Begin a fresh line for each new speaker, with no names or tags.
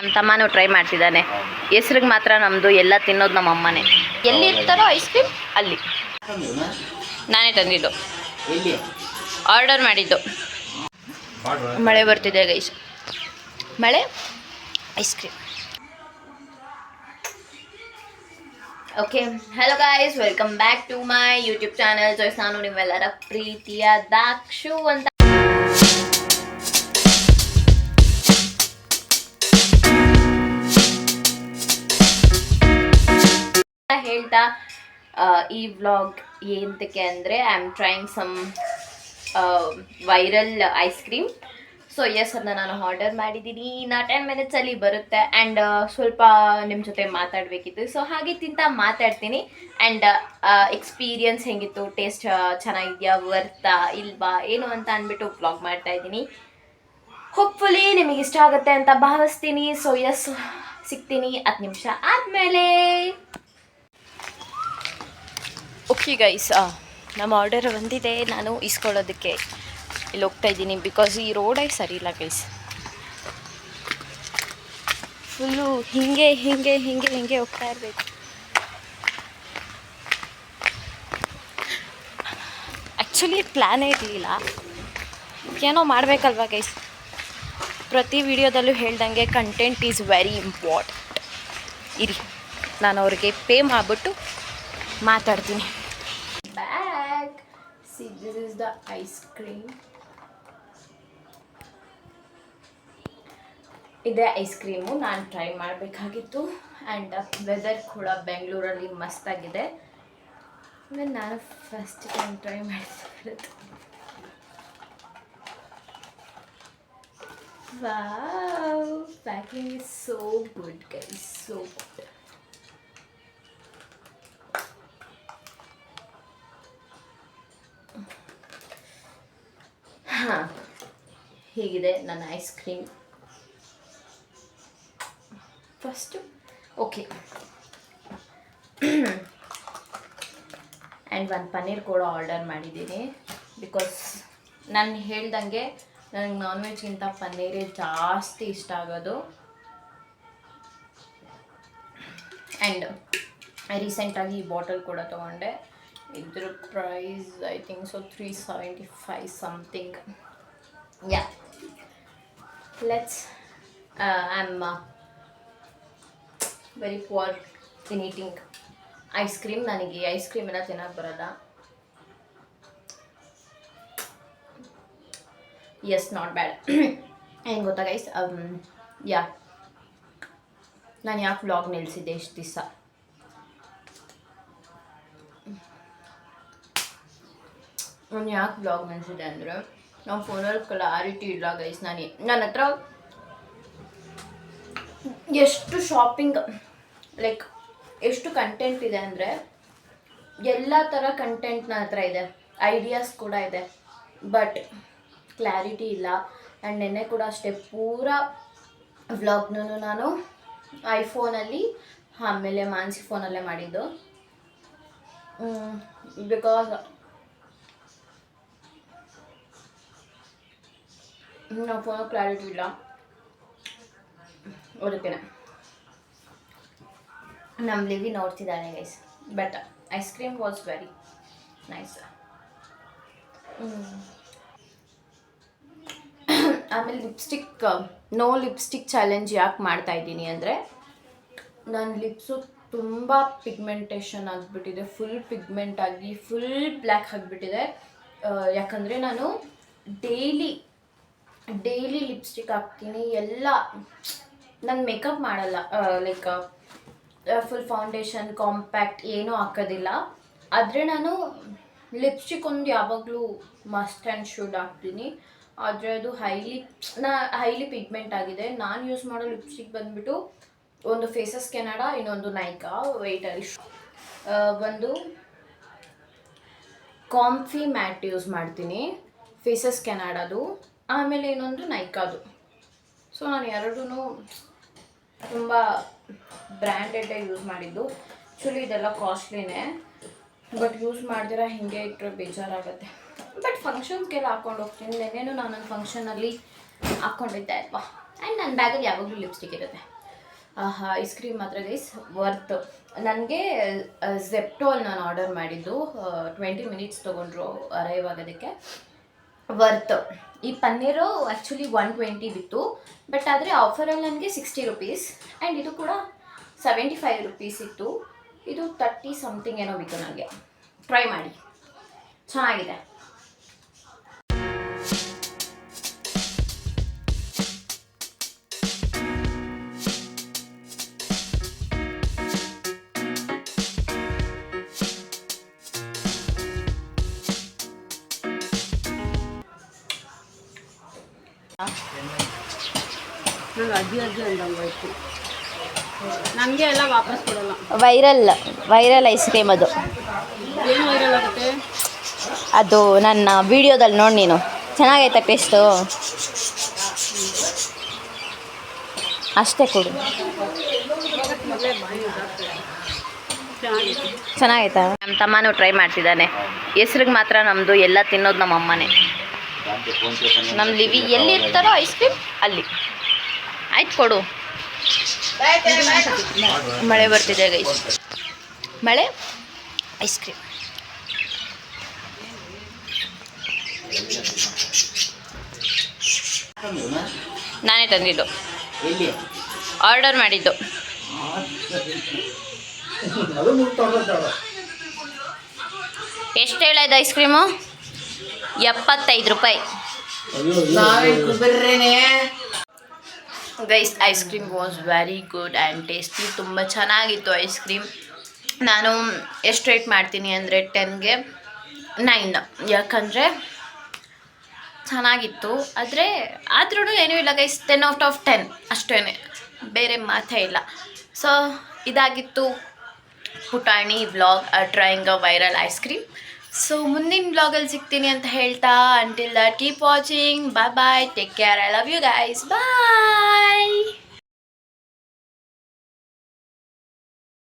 ನಮ್ಮ ತಮ್ಮನೂ ಟ್ರೈ ಮಾಡ್ತಿದ್ದಾನೆ. ಹೆಸ್ರಿಗೆ ಮಾತ್ರ ನಮ್ಮದು, ಎಲ್ಲ ತಿನ್ನೋದು ನಮ್ಮ ಅಮ್ಮನೇ. ಎಲ್ಲಿ ಇರ್ತಾರೋ ಐಸ್ ಕ್ರೀಮ್ ಅಲ್ಲಿ. ನಾನೇ ತಂದಿದ್ದು, ಆರ್ಡರ್ ಮಾಡಿದ್ದು. ಮಳೆ ಬರ್ತಿದೆ ಗೈಸ್, ಮಳೆ, ice cream. Okay, hello guys, welcome back to my YouTube channel. ಜೊಯ್ಸ್, ನಾನು ನಿಮ್ಮೆಲ್ಲರ ಪ್ರೀತಿಯ ದಾಕ್ಷು ಅಂತ ಹೇಳ್ತಾ ಈ ವ್ಲಾಗ್ ಏನಕ್ಕೆ ಅಂದರೆ I am trying some viral ice cream. So yes, ಅದನ್ನ ನಾನು ಆರ್ಡರ್ ಮಾಡಿದ್ದೀನಿ. ಇನ್ನು 10 ಮಿನಿಟ್ಸಲ್ಲಿ ಬರುತ್ತೆ. ಆ್ಯಂಡ್ ಸ್ವಲ್ಪ ನಿಮ್ಮ ಜೊತೆ ಮಾತಾಡಬೇಕಿತ್ತು. ಸೊ ಹಾಗೆ ತಿಂತ ಮಾತಾಡ್ತೀನಿ. ಆ್ಯಂಡ್ ಎಕ್ಸ್ಪೀರಿಯನ್ಸ್ ಹೆಂಗಿತ್ತು, ಟೇಸ್ಟ್ ಚೆನ್ನಾಗಿದೆಯಾ, ವರ್ತಾ ಇಲ್ವಾ ಏನು ಅಂತ ಅಂದ್ಬಿಟ್ಟು ವ್ಲಾಗ್ ಮಾಡ್ತಾಯಿದ್ದೀನಿ. ಹೋಪ್ಫುಲಿ ನಿಮಗೆ ಇಷ್ಟ ಆಗುತ್ತೆ ಅಂತ ಭಾವಿಸ್ತೀನಿ. ಸೊ ಎಸ್, ಸಿಗ್ತೀನಿ 10 ನಿಮಿಷ ಆದಮೇಲೆ. ಓಕೆ ಗೈಸ್, ನಮ್ಮ ಆರ್ಡರ್ ಬಂದಿದೆ. ನಾನು ಇಸ್ಕೊಳ್ಳೋದಕ್ಕೆ ಇಲ್ಲಿ ಹೋಗ್ತಾ ಇದ್ದೀನಿ. ಬಿಕಾಸ್ ಈ ರೋಡೇ ಸರಿ ಇಲ್ಲ ಗೈಸ್. ಫುಲ್ಲು ಹಿಂಗೆ ಹೋಗ್ತಾ ಇರಬೇಕು. ಆ್ಯಕ್ಚುಲಿ ಪ್ಲ್ಯಾನೇ ಇರಲಿಲ್ಲ, ಏನೋ ಮಾಡಬೇಕಲ್ವ ಗೈಸ್. ಪ್ರತಿ ವಿಡಿಯೋದಲ್ಲೂ ಹೇಳ್ದಂಗೆ ಕಂಟೆಂಟ್ ಈಸ್ ವೆರಿ ಇಂಪಾರ್ಟೆಂಟ್. ಇರಿ, ನಾನು ಅವ್ರಿಗೆ ಪೇ ಮಾಡಿಬಿಟ್ಟು ಮಾತಾಡ್ತೀನಿ. Bag, see this is the ice cream. ಇದೇ ಐಸ್ ಕ್ರೀಮು ನಾನು ಟ್ರೈ ಮಾಡಬೇಕಾಗಿತ್ತು. ಆ್ಯಂಡ್ ವೆದರ್ ಕೂಡ ಬೆಂಗಳೂರಲ್ಲಿ ಮಸ್ತಾಗಿದೆ. ನಾನು ಫಸ್ಟ್ ಟೈಮ್ ಟ್ರೈ ಮಾಡ್ತಿರೋದು. Wow, packing is so good guys, so good. ಹಾಂ, ಹೀಗಿದೆ ನನ್ನ ice cream. First okay. And ಒಂದು ಪನ್ನೀರ್ ಕೂಡ ಆರ್ಡರ್ ಮಾಡಿದ್ದೀನಿ. ಬಿಕಾಸ್ ನಾನು ಹೇಳ್ದಂಗೆ ನನಗೆ ನಾನ್ ವೆಜ್ಗಿಂತ ಪನ್ನೀರೇ ಜಾಸ್ತಿ ಇಷ್ಟ ಆಗೋದು. ಆ್ಯಂಡ್ ರೀಸೆಂಟಾಗಿ ಈ ಬಾಟಲ್ ಕೂಡ ತೊಗೊಂಡೆ. ಇದ್ರ price I think so 375 something. Yeah, let's I am very poor in eating ice cream. ನನಗೆ ಐಸ್ ಕ್ರೀಮ್ ಎಲ್ಲ ತಿನ್ನೋಕ್ಕೆ ಬರೋಲ್ಲ. Yes, not bad. ಏನು ಗೊತ್ತಾ ಗೈಸ್, ಯಾ, ನಾನು ಯಾಕೆ ವ್ಲಾಗ್ ನಿಲ್ಲಿಸಿದ್ದೆ ಇಷ್ಟು ದಿವಸ. ನಾನು ಯಾಕೆ ವ್ಲಾಗ್ ನಿಲ್ಲಿಸಿದೆ ಅಂದರೆ ನಮ್ಮ ಫೋನಲ್ಲಿ ಕ್ಲಾರಿಟಿ ಇಲ್ಲ ಗೈಸ್. ನನ್ನ ಹತ್ರ ಎಷ್ಟು ಶಾಪಿಂಗ್ ಲೈಕ್ ಎಷ್ಟು ಕಂಟೆಂಟ್ ಇದೆ ಅಂದರೆ ಎಲ್ಲ ಥರ ಕಂಟೆಂಟ್ ನನ್ನ ಹತ್ರ ಇದೆ, ಐಡಿಯಾಸ್ ಕೂಡ ಇದೆ, ಬಟ್ ಕ್ಲಾರಿಟಿ ಇಲ್ಲ. ಆ್ಯಂಡ್ ನೆನ್ನೆ ಕೂಡ ಅಷ್ಟೇ, ಪೂರ ವ್ಲಾಗ್ನೂ ನಾನು ಐಫೋನಲ್ಲಿ, ಆಮೇಲೆ ಮಾನ್ಸಿ ಫೋನಲ್ಲೇ ಮಾಡಿದ್ದು. ಬಿಕಾಸ್ ನಮ್ಮ ಫೋನಲ್ಲಿ ಕ್ಲಾರಿಟಿ ಇಲ್ಲ, ಅದಕ್ಕೆ ನಮ್ಮ ಲಿವಿ ನೋಡ್ತಿದ್ದಾನೆ guys. But ice cream was very nice. ಆಮೇಲೆ ಲಿಪ್ಸ್ಟಿಕ್, ನೋ ಲಿಪ್ಸ್ಟಿಕ್ ಚಾಲೆಂಜ್ ಯಾಕೆ ಮಾಡ್ತಾಯಿದ್ದೀನಿ ಅಂದರೆ ನನ್ನ ಲಿಪ್ಸು ತುಂಬ ಪಿಗ್ಮೆಂಟೇಷನ್ ಆಗಿಬಿಟ್ಟಿದೆ. ಫುಲ್ ಪಿಗ್ಮೆಂಟ್ ಆಗಿ ಫುಲ್ ಬ್ಲ್ಯಾಕ್ ಆಗಿಬಿಟ್ಟಿದೆ. ಯಾಕಂದರೆ ನಾನು ಡೈಲಿ ಲಿಪ್ಸ್ಟಿಕ್ ಹಾಕ್ತೀನಿ. ಎಲ್ಲ ನಾನು ಮೇಕಪ್ ಮಾಡಲ್ಲ, ಲೈಕ್ ಫುಲ್ ಫೌಂಡೇಶನ್, ಕಾಂಪ್ಯಾಕ್ಟ್ ಏನೂ ಹಾಕೋದಿಲ್ಲ. ಆದರೆ ನಾನು ಲಿಪ್ಸ್ಟಿಕ್ ಒಂದು ಯಾವಾಗಲೂ ಮಸ್ಟ್ ಆ್ಯಂಡ್ ಶುಡ್ ಹಾಕ್ತೀನಿ. ಆದರೆ ಅದು ಹೈಲಿ ಪಿಗ್ಮೆಂಟ್ ಆಗಿದೆ. ನಾನು ಯೂಸ್ ಮಾಡೋ ಲಿಪ್ಸ್ಟಿಕ್ ಬಂದುಬಿಟ್ಟು ಒಂದು ಫೇಸಸ್ ಕೆನಡಾ, ಇನ್ನೊಂದು ನೈಕಾ. ವೆಯ್ಟಲ್ಲಿ ಒಂದು ಕಾಂಫಿ ಮ್ಯಾಟ್ ಯೂಸ್ ಮಾಡ್ತೀನಿ, ಫೇಸಸ್ ಕೆನಡಾದು, ಆಮೇಲೆ ಇನ್ನೊಂದು ನೈಕಾದು. ಸೊ ನಾನು ಎರಡೂ ತುಂಬ ಬ್ರ್ಯಾಂಡೆಡೇ ಯೂಸ್ ಮಾಡಿದ್ದು. ಆ್ಯಕ್ಚುಲಿ ಇದೆಲ್ಲ ಕಾಸ್ಟ್ಲಿನೇ, ಬಟ್ ಯೂಸ್ ಮಾಡ್ದಿರ ಹಿಂಗೆ ಇಟ್ಟರೆ ಬೇಜಾರಾಗುತ್ತೆ. ಬಟ್ ಫಂಕ್ಷನ್ಸ್ಗೆಲ್ಲ ಹಾಕ್ಕೊಂಡು ಹೋಗ್ತೀನಿ. ನೆನ್ನೆನೂ ನಾನೊಂದು ಫಂಕ್ಷನಲ್ಲಿ ಹಾಕ್ಕೊಂಡಿದ್ದೆ ಅಲ್ವಾ, ಆ್ಯಂಡ್ ನನ್ನ ಬ್ಯಾಗಲ್ಲಿ ಯಾವಾಗಲೂ ಲಿಪ್ಸ್ಟಿಕ್ ಇರುತ್ತೆ. ಐಸ್ ಕ್ರೀಮ್ ಮಾತ್ರ ಗೈಸ್ ವರ್ತ್. ನನಗೆ ಝೆಪ್ಟೋಲ್ ನಾನು ಆರ್ಡರ್ ಮಾಡಿದ್ದು 20 ಮಿನಿಟ್ಸ್ ತೊಗೊಂಡ್ರು ಅರೈವ್ ಆಗೋದಕ್ಕೆ. ವರ್ತ್. ಈ ಪನ್ನೀರು ಆ್ಯಕ್ಚುಲಿ 120 ಬಿತ್ತು, ಬಟ್ ಆದರೆ ಆಫರಲ್ಲಿ ನನಗೆ 60 ರುಪೀಸ್. ಆ್ಯಂಡ್ ಇದು ಕೂಡ 75 ರುಪೀಸ್ ಇತ್ತು. ಇದು 30 ಸಮಥಿಂಗ್ ಏನೋ ಬಿತ್ತು ನನಗೆ. ಟ್ರೈ ಮಾಡಿ, ಚೆನ್ನಾಗಿದೆ.
ನಂಗೆ ಅಜ್ಜಿ ಅಂದಂಗಾಯ್ತು. ನನಗೆ ಎಲ್ಲ ವಾಪಸ್ ಕೊಡಲ್ಲ.
ವೈರಲ್ ಐಸ್ ಕ್ರೀಮ್ ಅದು.
ಏನು ವೈರಲ್ ಆಗುತ್ತೆ?
ಅದು ನನ್ನ ವಿಡಿಯೋದಲ್ಲಿ ನೋಡಿ ನೀನು. ಚೆನ್ನಾಗೈತೆ ಟೇಸ್ಟು? ಅಷ್ಟೇ ಕೊಡು. ಚೆನ್ನಾಗೈತಾ? ನಮ್ಮ ತಮ್ಮನೂ ಟ್ರೈ ಮಾಡ್ತಿದ್ದಾನೆ. ಹೆಸ್ರಿಗೆ ಮಾತ್ರ ನಮ್ಮದು, ಎಲ್ಲ ತಿನ್ನೋದು ನಮ್ಮ ಅಮ್ಮನೇ. ನಮ್ಮ ಲಿವಿ ಎಲ್ಲಿ ಇರ್ತಾರೋ ಐಸ್ ಕ್ರೀಮ್ ಅಲ್ಲಿ. ಆಯ್ತು ಕೊಡು. ಮಳೆ ಬರ್ತಿದೆ ಗೈಸ್, ಮಳೆ ಐಸ್ ಕ್ರೀಮ್. ನಾನೇ ತಂದಿದ್ದು, ಆರ್ಡರ್ ಮಾಡಿದ್ದು. ಎಷ್ಟು ಹೇಳಿದೆ ಐಸ್ ಕ್ರೀಮು? 75 ರೂಪಾಯಿ. Guys ice cream was very good and tasty. ತುಂಬ ಚೆನ್ನಾಗಿತ್ತು ಐಸ್ ಕ್ರೀಮ್. ನಾನು ಎಷ್ಟು ರೇಟ್ ಮಾಡ್ತೀನಿ ಅಂದರೆ 10ಗೆ 9, ಯಾಕಂದರೆ ಚೆನ್ನಾಗಿತ್ತು. ಆದ್ರೂ ಏನೂ ಇಲ್ಲ ಗೈಸ್, 10 ಔಟ್ ಆಫ್ 10 ಅಷ್ಟೇ, ಬೇರೆ ಮಾತೇ ಇಲ್ಲ. ಸೊ ಇದಾಗಿತ್ತು ಪುಟಾಣಿ vlog trying a viral ice cream. So ಮುಂದಿನ ವ್ಲಾಗಲ್ಲಿ ಸಿಗ್ತೀನಿ ಅಂತ ಹೇಳ್ತಾ, until that keep watching. Bye bye, take care, I love you guys, bye.